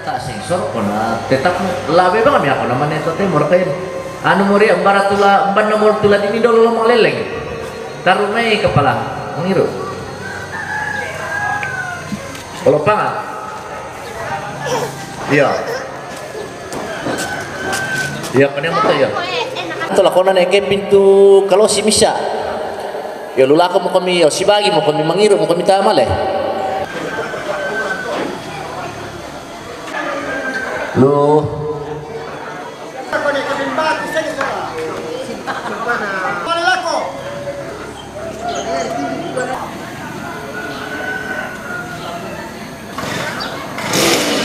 tak sensor kona tetap labe bang kami ako naman ito te morkain anu muri ambara tula amban nomor tula ini dolo mau leleng taruh mai kepala mengiru kalau pangan iya iya kena mata ya itulah kona neke pintu kalau si misa ya lula mo kami si bagi mo kami mengiru mo kami tamale lu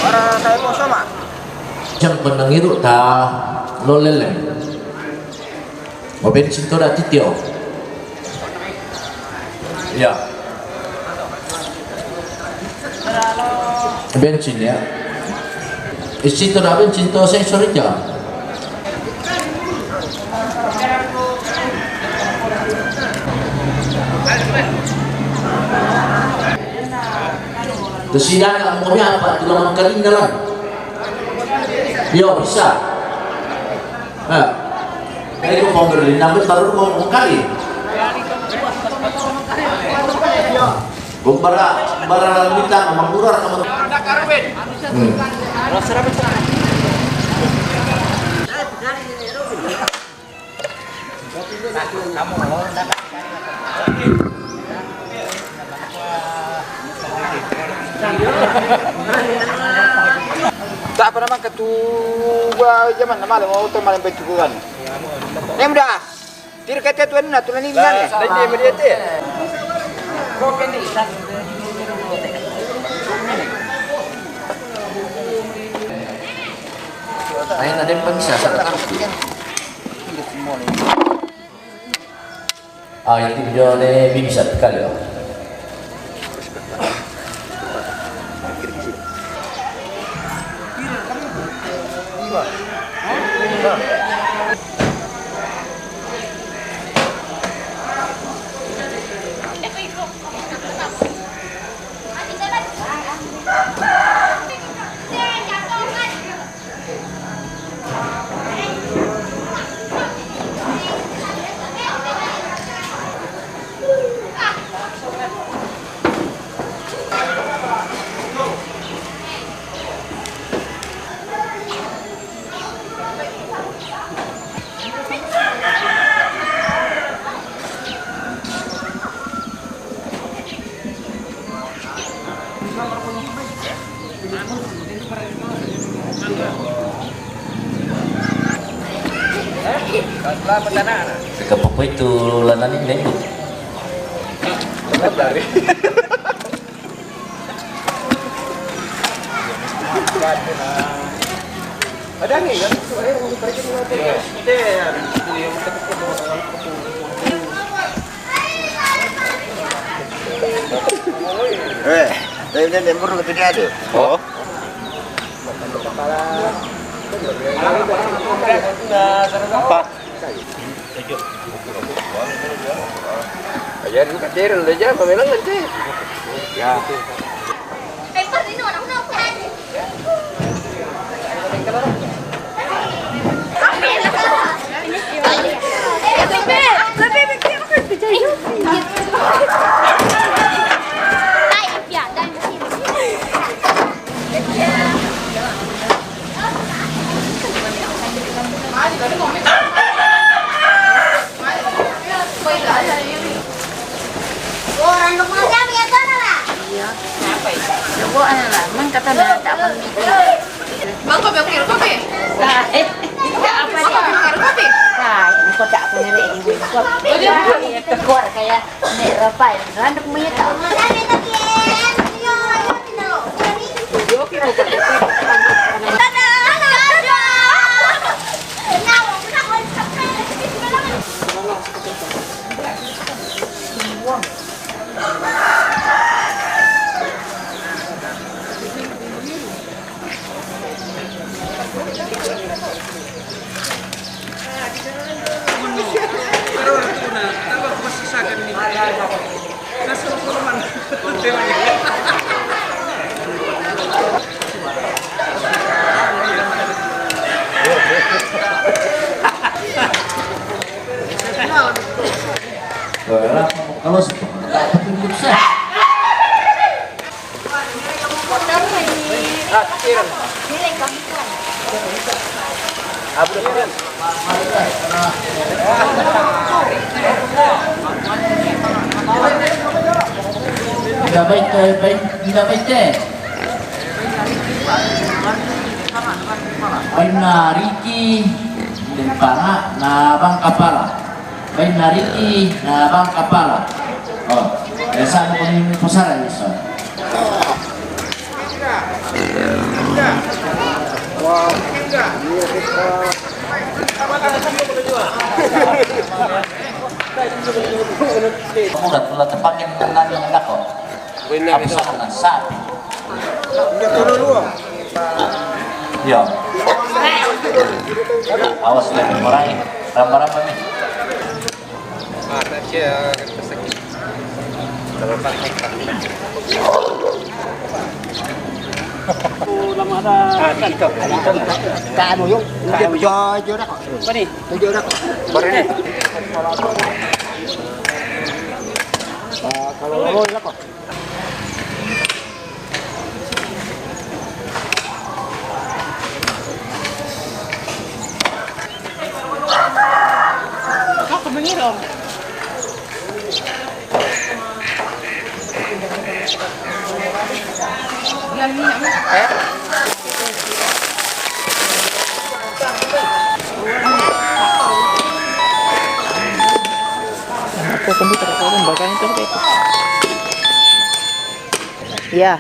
orang saya mau sama jam penang itu ta lolele mau bensin tu dah titio ya bensin ya isi tu dah bensin tu sensor aja Tersidang kamu apa? Tulang kali dalam. Yo bisa. Ini kau mau beli, namun taruh kau kali. Bara minta mengurang kamu. tak apa nama ketua zaman nama mau teman bentukan nem dah tir kata tuan na tuan ni mana dan dia dia tu Ayun na din pag isa sa kakakit. Yung video ni bibisat kali. Kapag po ito lananin na ito. ada ni kan dia lembur ke dia ada. Oh. Apa? Ajar ni kecil aja, memang nanti. Ya. Kata dah tak apa. Bang kopi aku kira kopi. Tak. Tak apa Bang kopi kira kopi. Tak, kau tak apa ni lagi. Kau kuat kayak ni rapai. Randu punya tak. Kiran. Abu Kiran. Tidak baik teh. Baik na Ricky dan para na bang kapala. Baik na Ricky na bang kapala. Oh, saan ko ni pasara iso. Kamu udah telah tepakin tenan yang hendak kok. Apa sana sapi? Ya. Awas lagi orang ramba-ramba nih. Kamu yuk, dia berjojo dah kok. Apa ni? Berjojo dah kok. Barang ni. Kalau lo lah kok. Kau mengirim. Yang ni nak. Aku sendiri tak tahu bagainya tu itu. Ya.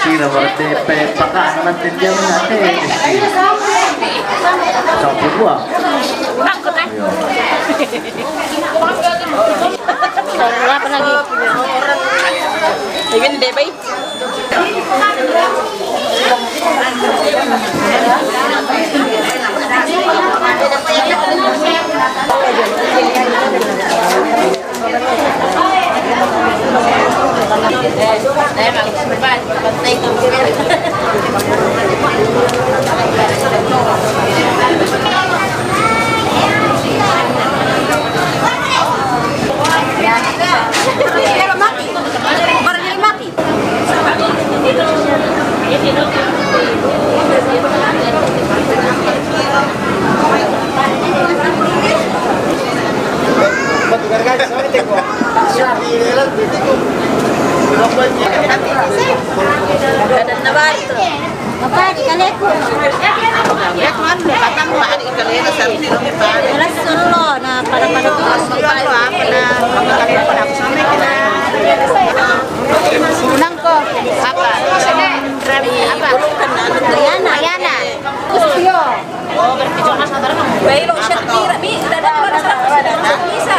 Sino bertepe pakaan natin jam natin. Sabi gua. Apa lagi? Ini deh, baik. Apa di kaleku? Ya kan, kata mu ada kaleku sampai lo mepan. Alas solo na para apa na kaleku na sama kita. Unang ko apa? Apa? Ayana. Ustio. Oh, berarti cuma saudara kamu. Bailo syatira bi dadak ada saudara bisa.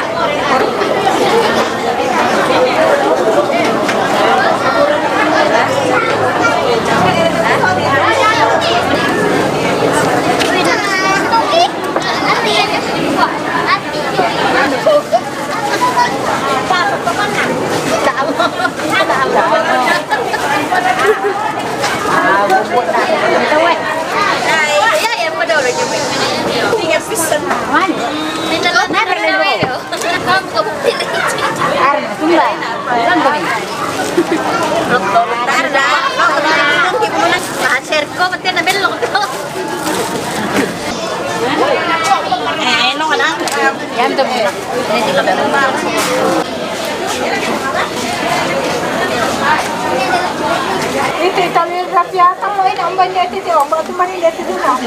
Itu kami rapiat kalau ini ambil dia itu ambil tu mana dia itu nak.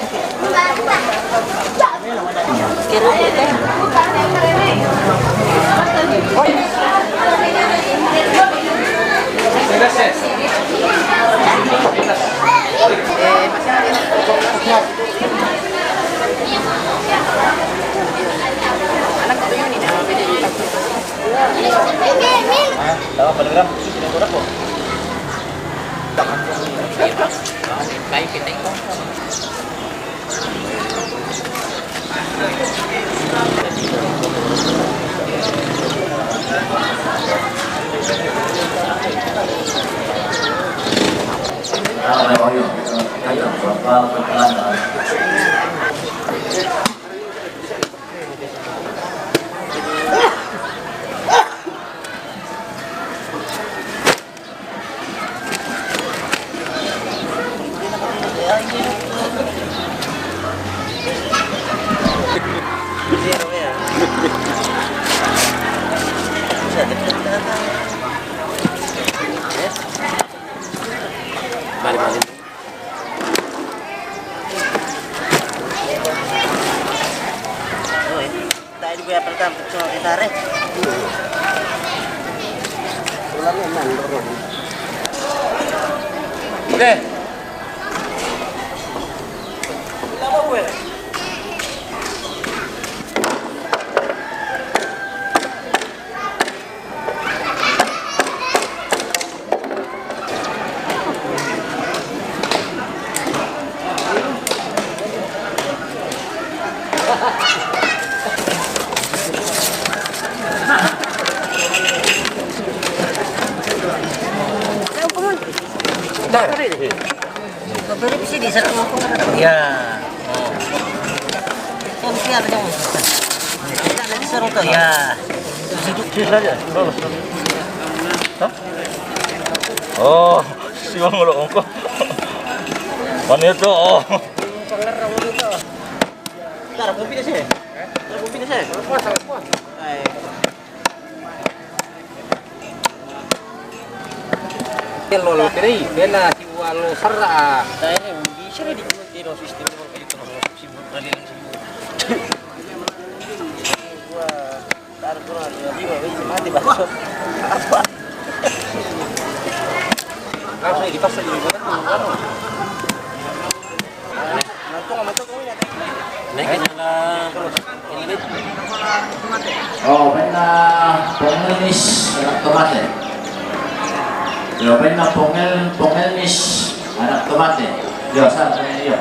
Tahu apa gram? Ini kurang kok. Kayak kita itu. Balik-balik. Tadi gue pertama cuma ditarik. Oke. Beli sih di sana aku. Ya. Oh. Ini ada yang. Kita lagi seru tuh ya. Sih saja. Oh, si bang lo ongko. Mana itu? Oh. Cara kopi sih. Cara kopi sih. Lo kiri, bela siwa lo sarra. Saya bisa di kiri sistem itu sibuk kali sibuk. Wah, taruh kurang dia mati bakso. Apa? Langsung di pasar di mana? Oh, pena pongelis anak tomate. Yo, pena pongelis anak tomate. Yo, satu ini yo.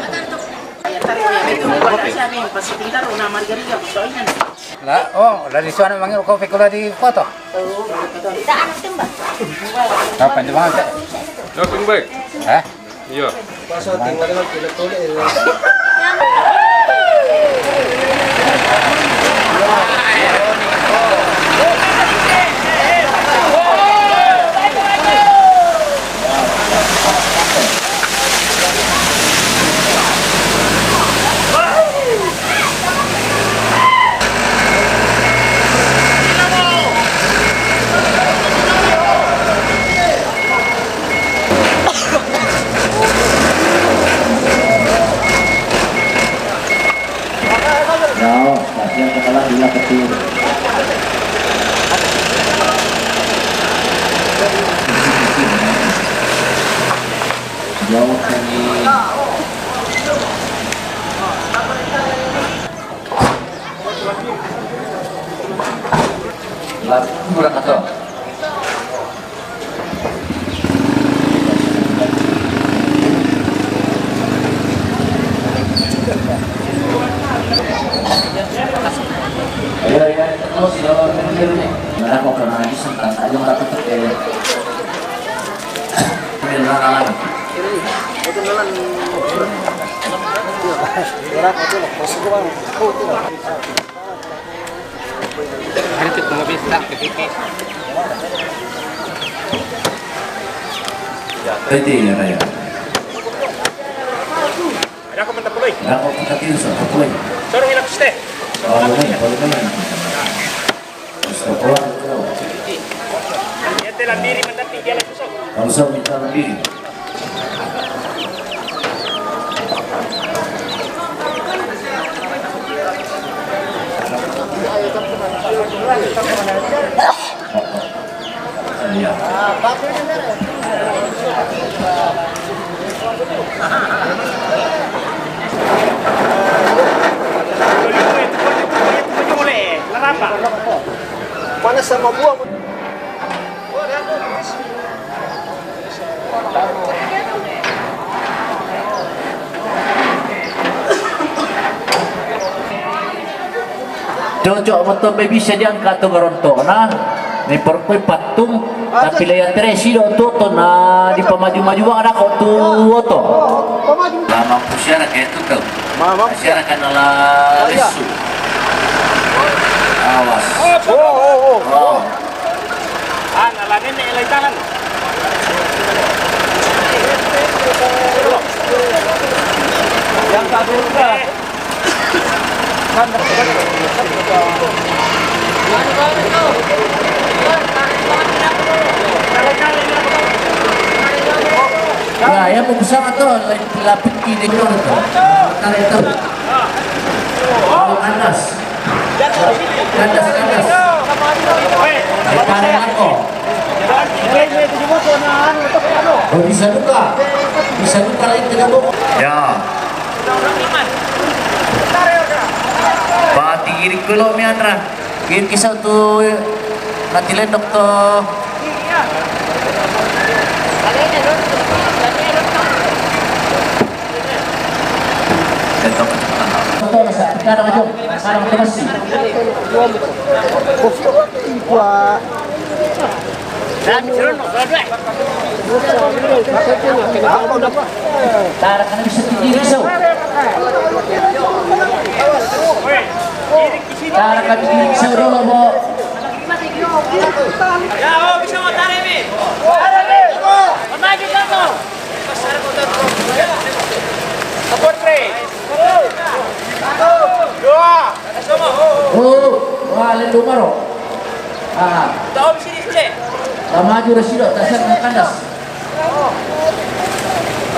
Lah, oh, dari sana manggil kopi kula di foto. Kapan di mana? Langsung baik. Hah? Iya. No, latihan kepala bila kecil. Jauh kami. Murah kata. Ya, terus kalau pengen nih, mana kok kena lagi sentak aja mereka tetep kenalan. Hari itu nggak bisa ke pipi. Peti ya raya. Ada komentar boleh. Aku kita tidur sama kue. Sorong hilang sih. Oh, boleh. Sekolah. Dia telah diri mendampingi dia lagi sok. Langsung minta lebih. Iya. Panas sama buah. Cocok motor bisa diangkat tuh geronto nah. Ni perkoi patung tapi laya teresi do to na di pemaju-maju ada kok tuh to. Lama pusiara kayak itu tuh. Pusiara kan ala lesu. Awas. Oh. Nalangin na ilay tangan. Yang tak dulu Ya, yang mau besar atau lapik kiri itu tuh. Tarik itu. Oh, kandas. Kandas. Tarik aku. Oh, bisa juga lagi tidak bohong. Ya. Bati kiri kulo miandra. Kiri kisah tuh nanti lendok tuh. Sekarang aja, sekarang terus. Tarik kan bisa tinggi risau. Tarik kan tinggi risau dulu bo. Ya, bisa mau tarik nih. Maju kamu. Support three. Dua. Oh, wah lendo maro. Ah, Tahu sini cek. maju resido tasar kandas.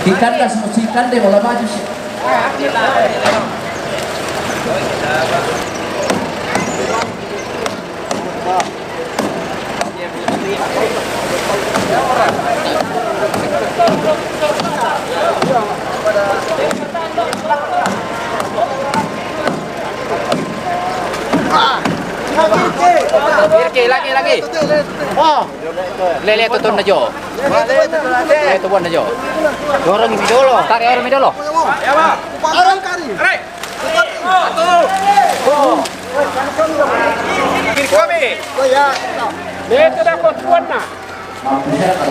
Di kandas mesti kande bola maju sih. Lagi. Oh. Lele tutun na jo. Lele tutun na jo. Dorong mi dolo. Tarik orang mi dolo. Ya, Pak. Orang kari. Arek. Satu. Kiri kami. Oh ya. Itu dapat tuan na.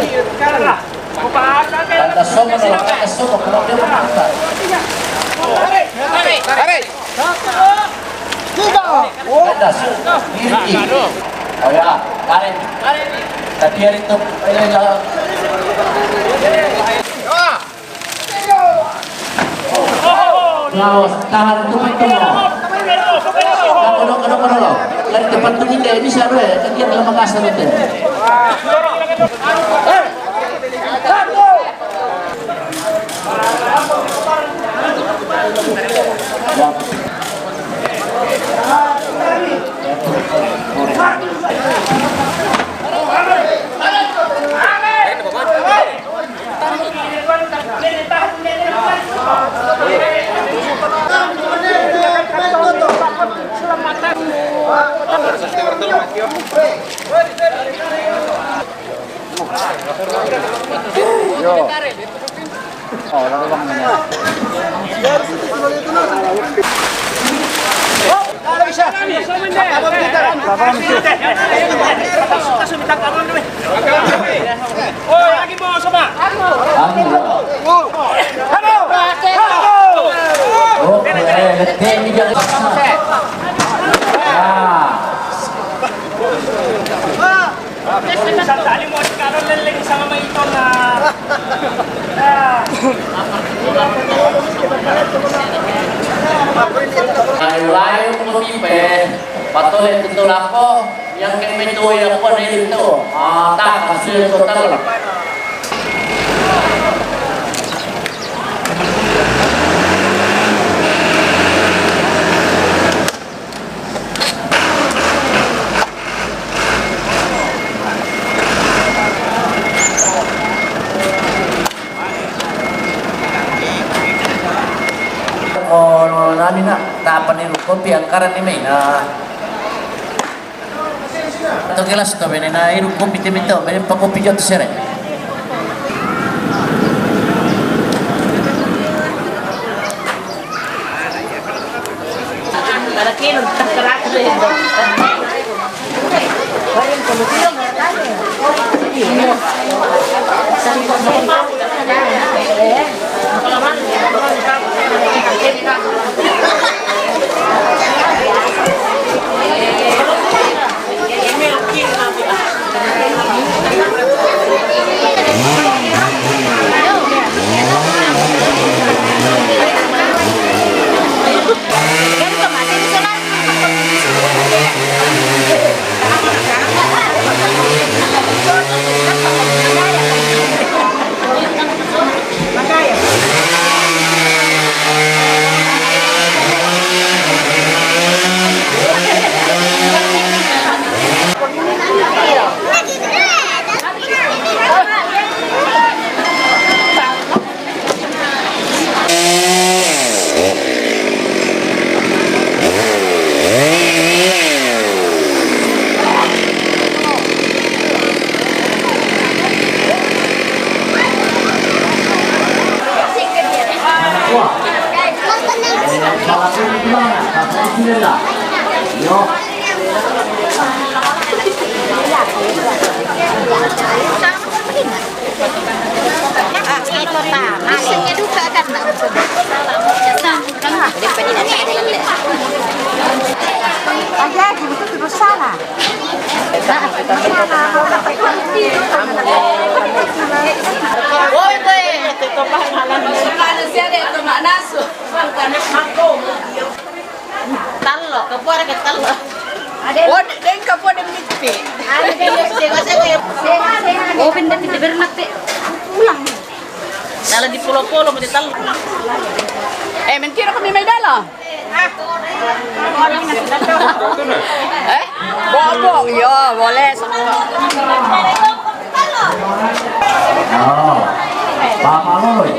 Sekarang lah. Kandas somo kalau kandas somo kalau dia mengangkat. Tarik. Kandas. Kiri. Oh ya, tarik. Tadi hari itu tahan itu Kono. Lari depan tuh ini bisa deh. Kan dia dalam Makassar itu. Oh, lagi mau sama. Tali mo sekarang leleng sama ito na. Layo mo pipe, patuloy tutul ako, yang kemituloy ako na ito. Tak, kasi total. Oh, nani na tapan ni kopi angkaran ni may atau gelas to bene na iru kopi te mito bene pa kopi jot sere Para kilo tak kerak deh. Ito tama. Isanya duka kan. Aja gitu terus salah. Talo, kapura ke talo. Oh, den kapura miti. Ada dia oh, pindah pindah bernak teh. Pulang. Dala di pulau-pulau mau dital. Mentira kami may dala. Bobo, yo, boleh semua. Oh, Pak Maloy.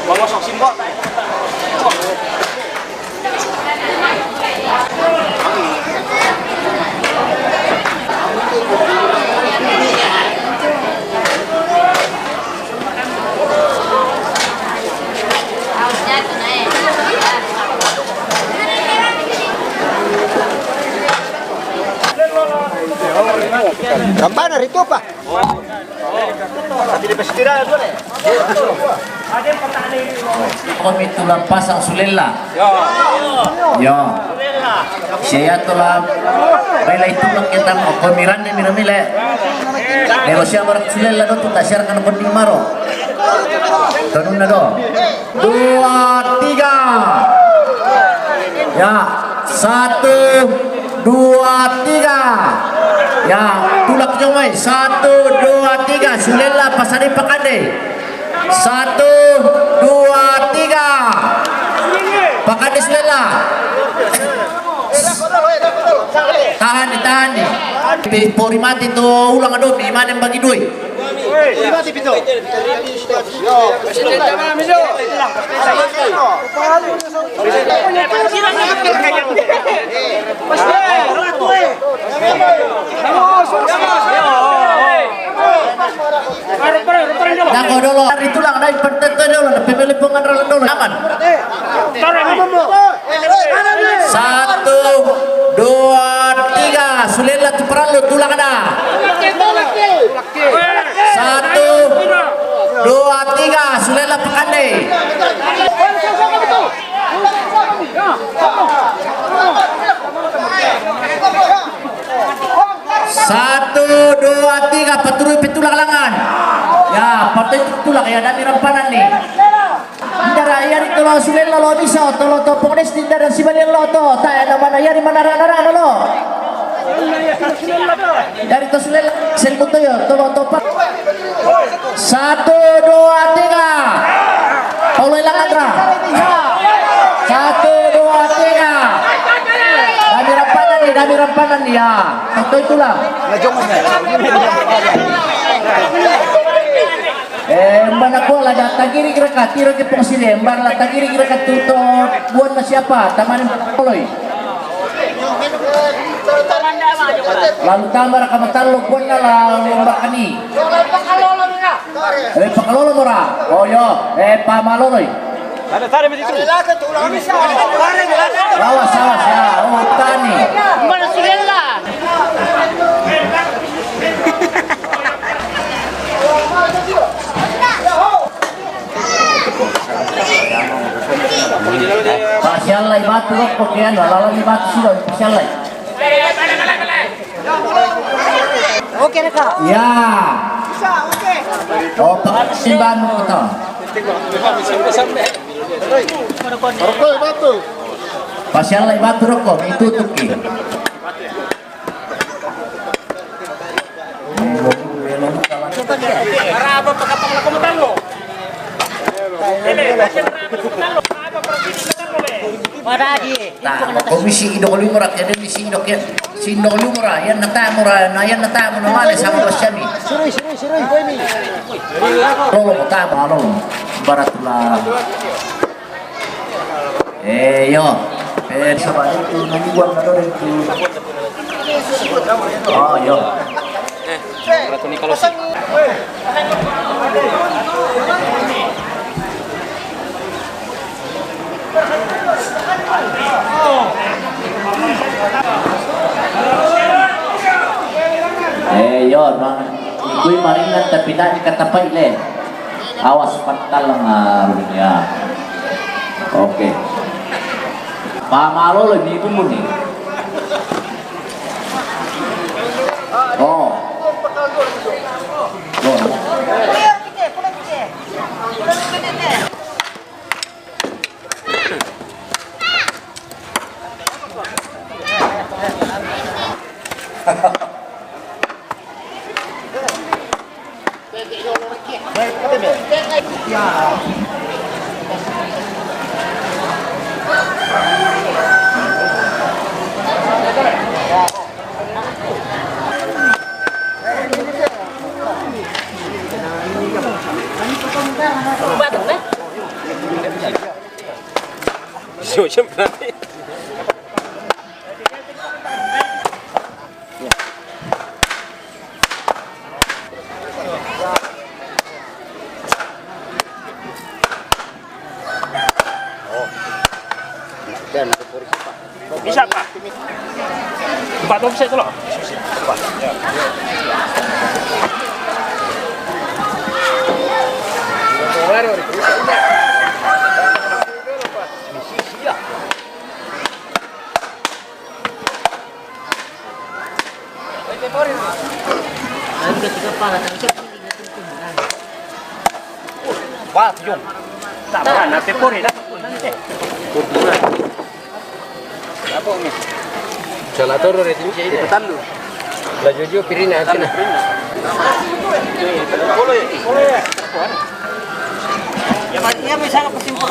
Mengosok simbol. Campana itu apa? Tapi di pesisir boleh. Kami tulang pasang sulela. Ya. Saya tulang. Bela itu lang kita mo. Kami rande miramile. Pero siya barak sulela do tu tasyar kan bonding maro. Tanun na do. 2, 3. Ya. 1, 2, 3. Ya, tulak jomay. 1, 2, 3. Sulela pasari pakade. 1, 2, 3. Pakade sulela. Tahan nih. Pori mati to ulang ado di mana yang bagi duit. Mati pito. Yo, Nako dulu, hari tulang dari pertentu dulu, pemilih pengendaran dulu, aman. 1, 2, 3, sulela tu perlu tulang ada. 1, 2, 3, sulela pakande. 1, 2, 3, paturui petulang langan. Ya, patay tulak ya dami rampanan nih. Ndara yari tolo sulen lo bisa tolo to pokdes ndara sibalian lo to ta ada mana yari mana rana lo. Dari to sulen sen kuto yo tolo to pak. 1, 2, 3. Paulo ilangan ra. 1, 2, 3. Dami rampanan nih ya. Patay tulak. Mbak ko la tagiri kira tiro ke posile mbak la tagiri kira tuto buat na siapa tamanin poloy Lalu tambah kamatalo pun na lang bakani. Pakalolo mo ra. Oh yo, pamaloloy. Awas ya. Oh tani. Mana sigella? Pasyalay batu ko kaya lalala ni batu sila pasyalay. Oke na ka. Ya. Oh pasimbahan mo ito. Pasyalay batu ko itutup ki. Komisi idok lumura kaya misi idok ya. Si idok lumura yan natamo naman sama basyami. Siroy, boy mi. Rolo mo tama ano. Baratula. Yo. Sa balik itu naniwan na doon itu. Oh, yo. Ratu Nicolas. Yon, ikuy maringan tapi tidak katapay le. Awas patal lang ya. Oke. Pamalo lebih kumuni. Oh. Bisa Pak? Pak Tom bisa itu loh. Wah, tujuh. Tak apa, nanti pori dah. Apa ni? Salah turun itu di petan lu. La jojo pirina sini. Boleh. Ya matinya bisa ke simpul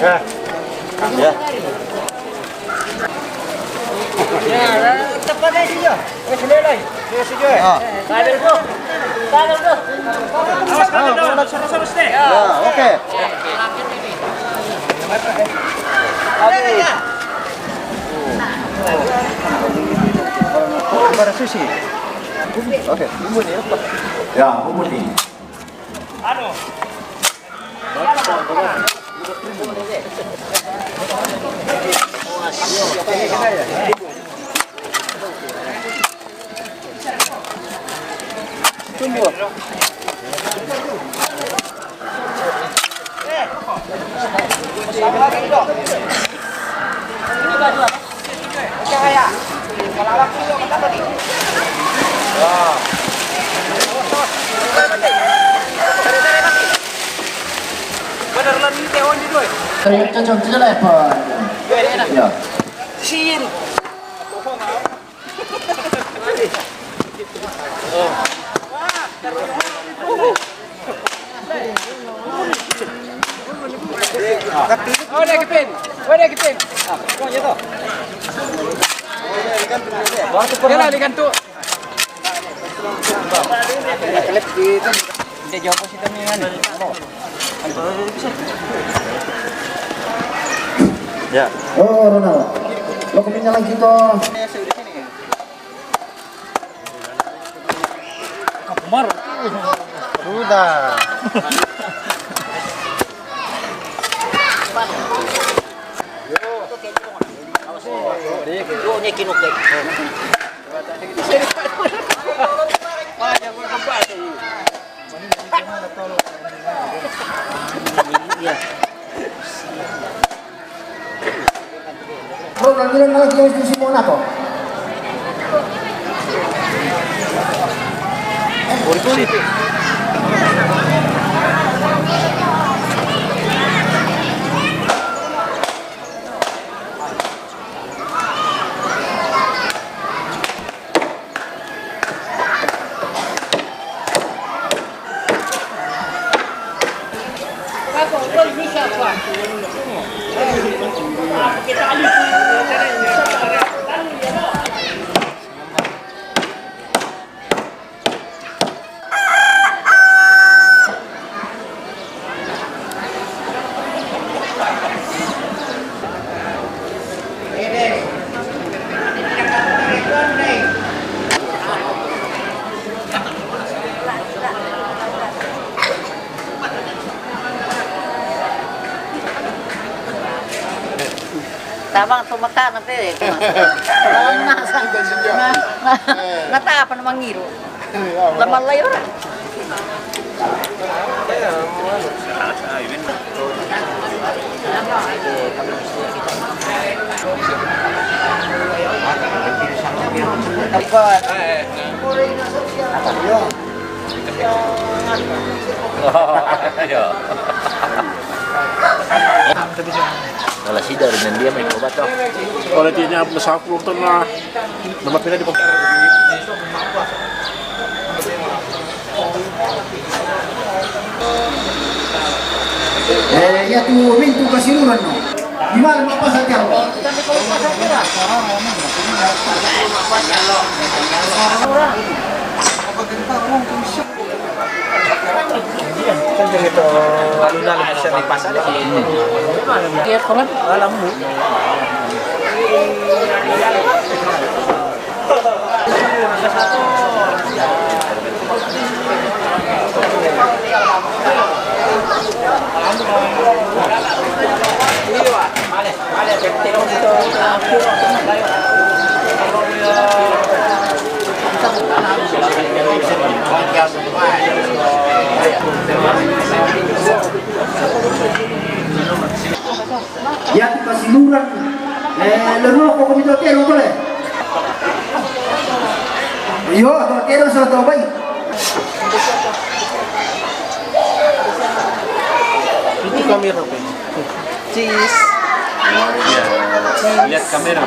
Ya. Ya, tepat dia. Sini lagi. Sini je. Kader tu. Awas kau dah. Sorot deh. Ya, okey. Para sushi. Okey, bumbu ni apa? Ya, kumuni. Anu. Tunggu. Ini baju apa? Cahaya. Kalau awak kilo kata tadi. Wah. Benar lah ni tehon di doi. Kayak cocok jelas apa? Ya. Sin. Oh, dia kepin. Kau je tu. Dia lah digantung. Kelip itu. Dia jawab positif ni kan. Ya. Oh, Ronald. Lo kemana lagi toh? Kapumar. Sudah. Bro, bilang lagi yang di Simona toh? Tabang tumaka nanti. Nata apa namang ngiro? Laman layor. Wala sida rin dia may obat daw. Kalau dia besar puluh ton na nama pila di Ya tu pintu kasiluran no. Gimana mau pasang jam? Kan dito ano na lang siya may pasal. Dia kolan Alam mo. Ya tu kasiluran. Leno ko komito tero boleh. Yo, tero sa to bay. Itu kamera ko. Cheese. Lihat kamera.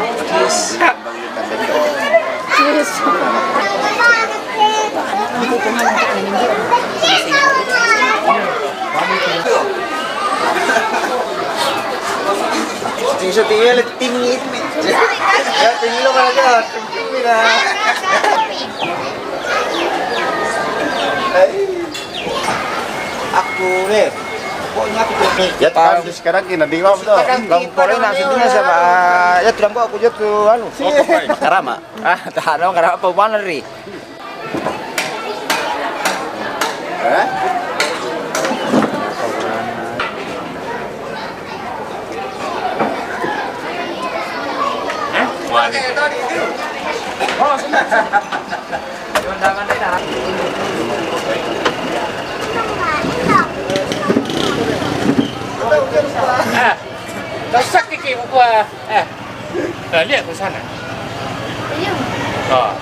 Tingin tingit. Ya tingin lo kan aja. Aku nih. Ya kan sekarang kena di bawah tu. Lampore na situ na sa ya tulang ko ako jud ano. Karama. Ah, tahan karama pa mana ri. Dah kiki gua. Lihat ke sana. Ah.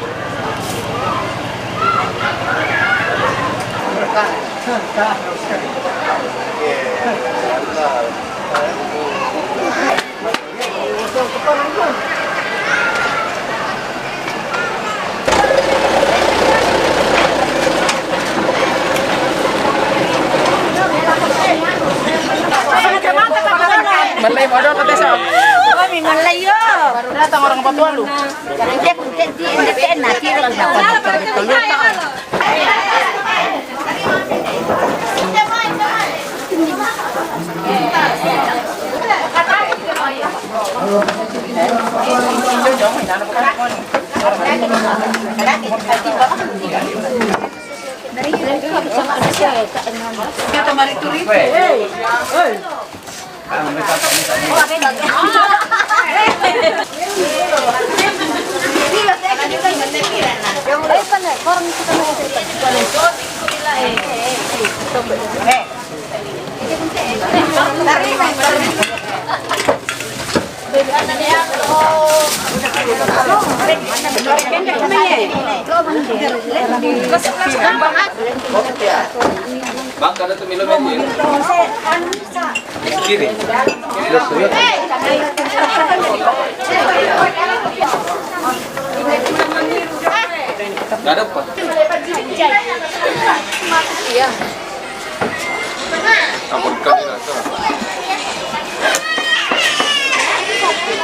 Malay mo daw pati sa. Kami malayo. Baru datang orang Batuan lu. Karena dia kuncen di NDPN nanti orang dapat. Bang, kada tu minum ini. Kiri. Nggak ada apa? Iya. Campurkan ini rasa.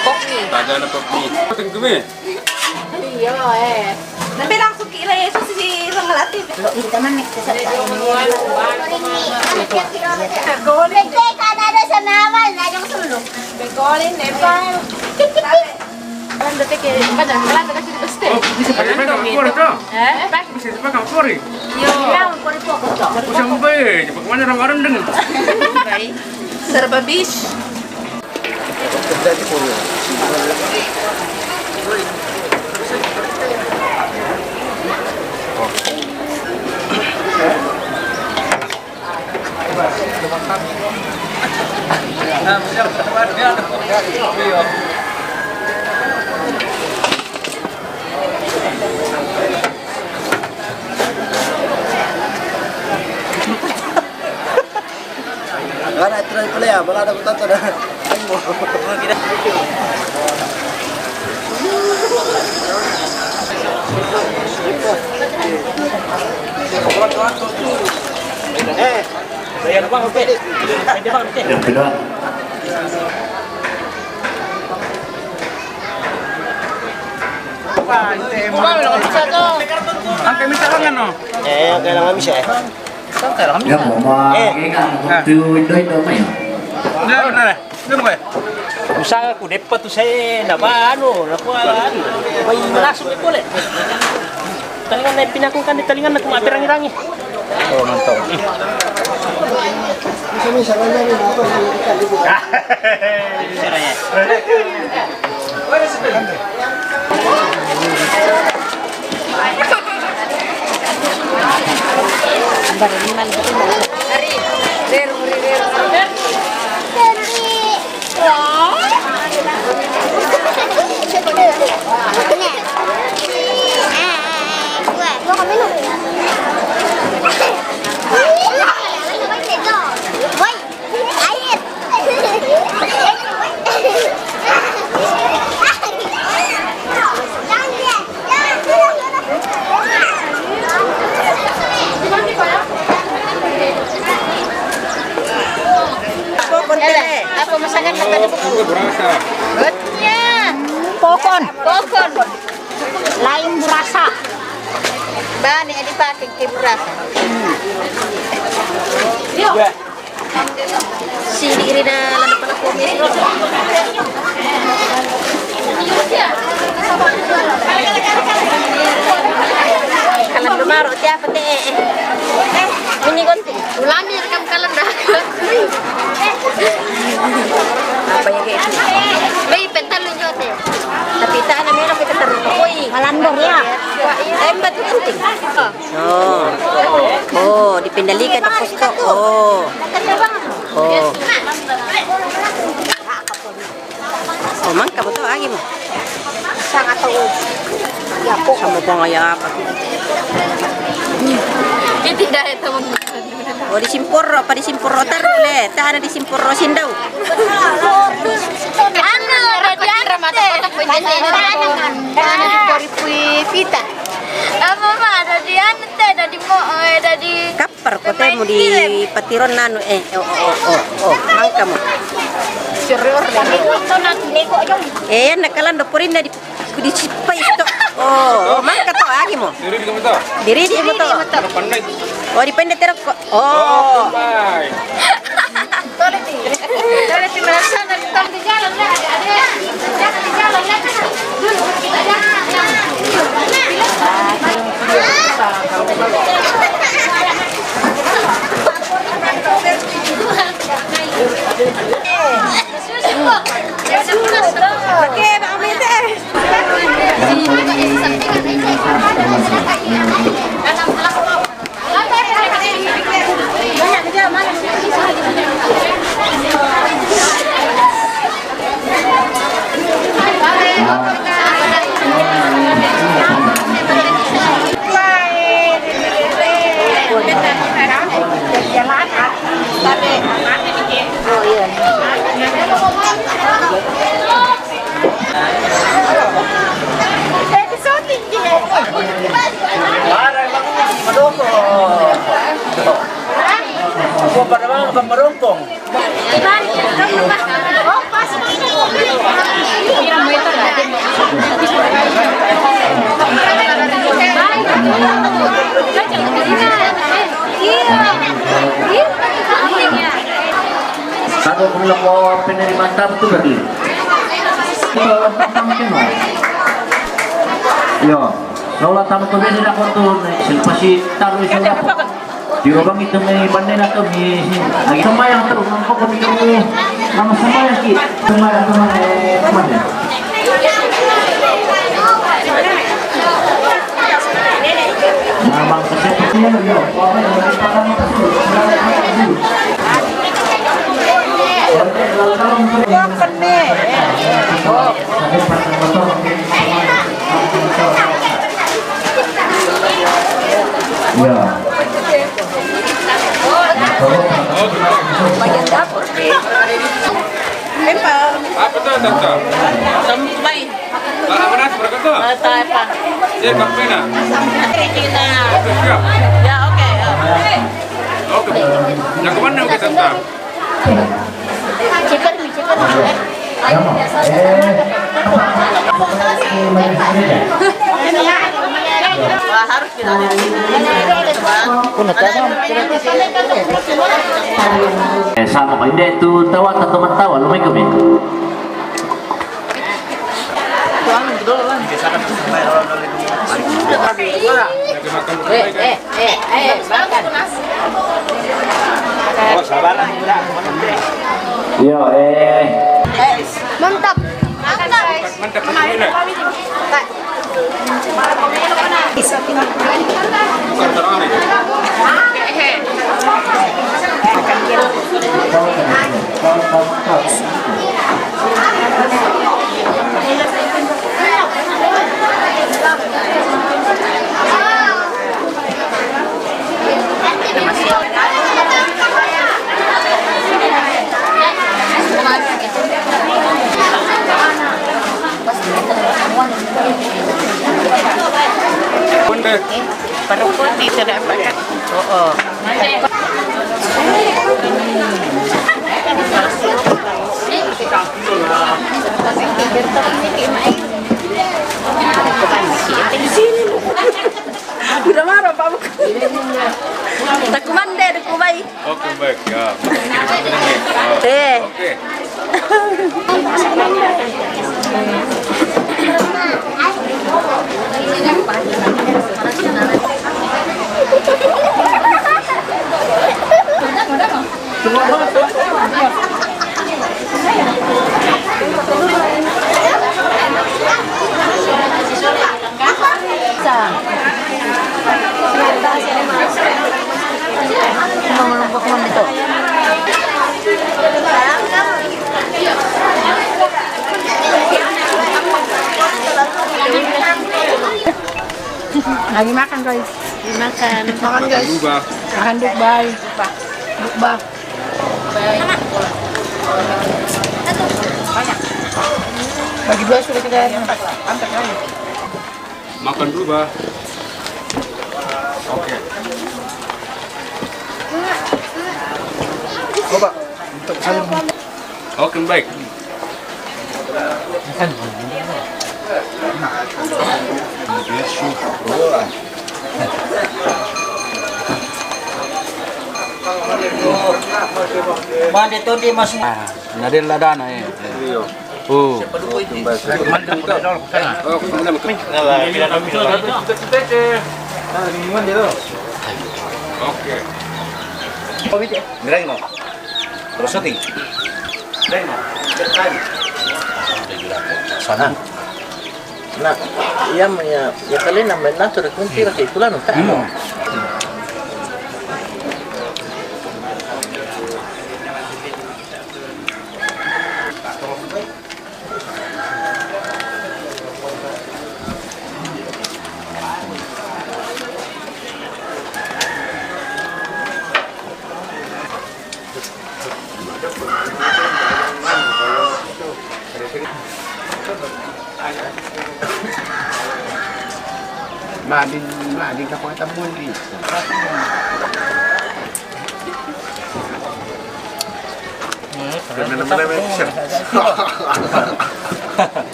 Kopi. Ada kopi. Tunggu ni. Iya, Nanti langsung kira ya si Rangalati. Kita mana kita Begolin. Kan ada senaman, ada yang sulung. Begolin, Nepal. Kan detik ya, banyak kelan kasih di peste. Bisa pakai kompor itu. Bisa pakai kompor. Yo, kompor itu aku tak. Aku sampai, bagaimana orang-orang dengan? Serba bis. Karena itu pula ya, bola ada betul dah. Yang kedua. Angkat misalkan no. Kailangan bisa. Yang mau makingan untuk Indo main. Udah. Dulu ba? Usaha ko depa to say na ba ano, nakuha. May malasok ko ulit. Talingan na pinakukan ni talingan na kumatirang-irangi. Oh, mantap. Apa masakan makan Berasa. Betnya. Pokon. Lain berasa. Bani yang dipakai ke berasa. Yuk. Sini iri na lana pala kumi. Kalan lumaro tiap pete. Ini konti. Ulami rekam kalan dah. Apa yang kayak itu? Bayi pental lu nyote. Tapi tak ada merah kita terukoi. Kalandor ya. Embat penting. Oh, dipindalikan ke posko. Oh. Oh, mangka betul lagi mo. Sangat tahu. Ya, kok sama pengaya apa? Dia tidak ada teman. Oh, disimpor apa disimpor rotar le? Tak ada disimpor rosin daw. Ano, radiante. Ano di pita. Apa mah ada di anu teh, ada di mo, ada di kapar ko teh mo di patiron nano mangka mo. Surior lagi. Yan nakalan do purin na di sipay ito. Oh, mangka to agi mo. Diri di kamu to. Diri di mo to. Pandai. Oh, depende tero ko. Oh. Bye. Tole ti merasa na ditang di jalan na ada. Ako pa naman kamarungkong. Satu bulan mau penerimaan tahap tu lagi. Yo, nola tamu tu benda nak kontur, silpasi taruh sudah. Di lubang itu may bandai na to, may lagi sembayang terus, nampak kami itu nama sembayang ki, sembayang kemana? Namang kesempatan yo, ya. Bagian dapur. Apa tuh tante? Sampai. Beras berapa tuh? Tahu apa? Ya kafe na. Kita. Oke siap. Ya oke. Oke. Yang kemana kita tante? Chicken. Wah, harus kita ada di sini. Sama kau ini tu tawa atau teman tawa, lu main kami. Yo, Mantap. Mantap ini. Bunda. Pada putih tidak pakai. Oh. Udah marah Pak. Tak kumande, tak kumai. Oke baik ya. Oke. Lagi makan guys. Dimakan. Makan guys. Berubah. Makan duk bye. Bukbah. Bagi dua sudah kita antar lagi. Makan berubah. Oke. Coba untuk saling Oke baik. Mande to di mas. nadir ladana eh. Oh. Mantap dulu sana. Oke, mana makan? Oke. Mirai mo. Terus syuting. Sana. Nah, ya kalian nambahin langsung dari kunci kayak itulah nuta. Madin ka kung itabon din.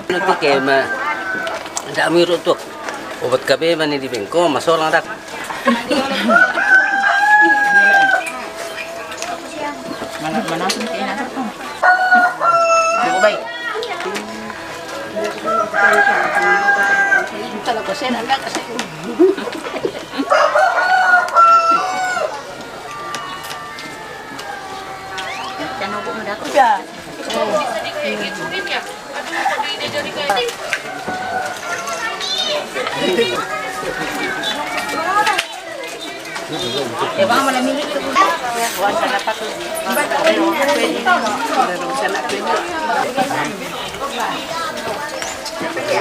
Itu kayak mah tidak mirip tuh. Obat KB mana di bengko, masuk orang dak. Mana sih enak tuh. Baik. Kalau kosen anda kasih. Jangan lupa mendapat. Ya. Ya bang malam ini itu. Wacana apa tuh? Itu ya.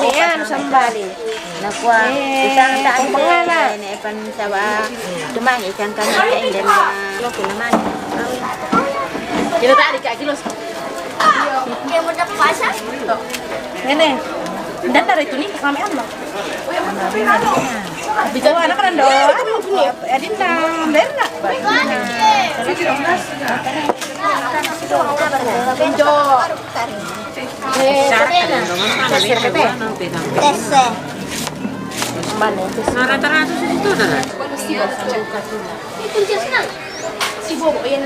Ayan, sambali. Nakuha, isang daan pangala. Naipan sa dumang ikan kami kain dan loko naman. Kilo tadi kak kilos. Dia mau dapat pasar? Nene, dan dari itu nih kami ambil. Bicara anak kan do, adin nang berna. Benjo. Rata-rata itu dah. Si Bobo yan.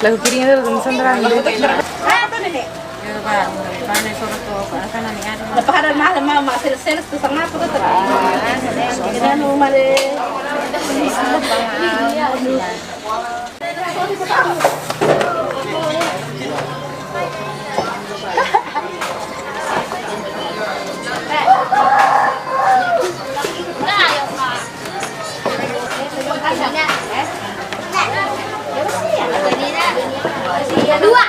Lagu piringnya tuh misalnya Lepas mahal mama sel tu sama apa tu terus. Kita rumah deh. Dua.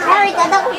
Hari kada ko